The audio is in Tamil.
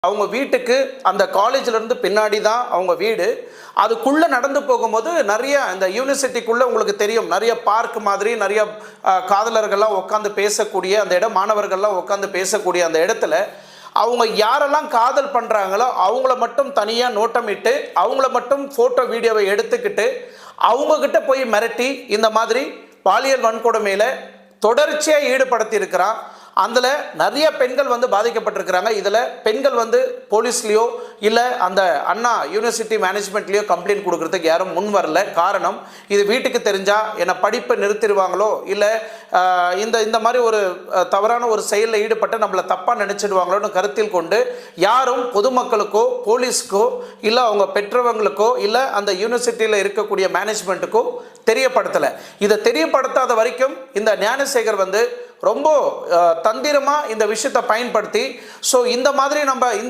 அவங்க வீட்டுக்கு அந்த காலேஜ்ல இருந்து பின்னாடி தான் அவங்க வீடு. அதுக்குள்ள நடந்து போகும்போது நிறைய இந்த யூனிவர்சிட்டிக்குள்ள உங்களுக்கு தெரியும், நிறைய பார்க் மாதிரி நிறைய காதலர்கள்லாம் உட்காந்து பேசக்கூடிய அந்த இடம், மாணவர்கள்லாம் உட்காந்து பேசக்கூடிய அந்த இடத்துல அவங்க யாரெல்லாம் காதல் பண்ணுறாங்களோ அவங்கள மட்டும் தனியாக நோட்டமிட்டு அவங்கள மட்டும் ஃபோட்டோ வீடியோவை எடுத்துக்கிட்டு அவங்கக்கிட்ட போய் மிரட்டி இந்த மாதிரி பாலியல் வன்கொடுமையில் தொடர்ச்சியாக ஈடுபடுத்தி இருக்கிறான். அதில் நிறைய பெண்கள் வந்து பாதிக்கப்பட்டிருக்கிறாங்க. இதில் பெண்கள் வந்து போலீஸ்லேயோ இல்லை அந்த அண்ணா யூனிவர்சிட்டி மேனேஜ்மெண்ட்லேயோ கம்ப்ளைண்ட் கொடுக்கறதுக்கு யாரும் முன் வரல. காரணம், இது வீட்டுக்கு தெரிஞ்சால் என்னை படிப்பை நிறுத்திடுவாங்களோ இல்லை இந்த மாதிரி ஒரு தவறான ஒரு செயலில் ஈடுபட்டு நம்மளை தப்பாக நினச்சிடுவாங்களோன்னு கருத்தில் கொண்டு யாரும் பொதுமக்களுக்கோ போலீஸ்க்கோ இல்லை அவங்க பெற்றவங்களுக்கோ இல்லை அந்த யூனிவர்சிட்டியில் இருக்கக்கூடிய மேனேஜ்மெண்ட்டுக்கோ தெரியப்படுத்தலை. இதை தெரியப்படுத்தாத வரைக்கும் இந்த ஞானசேகர் வந்து ரொம்ப தந்திரமாக இந்த விஷயத்தை பயன்படுத்தி இந்த மாதிரி நம்ம இந்த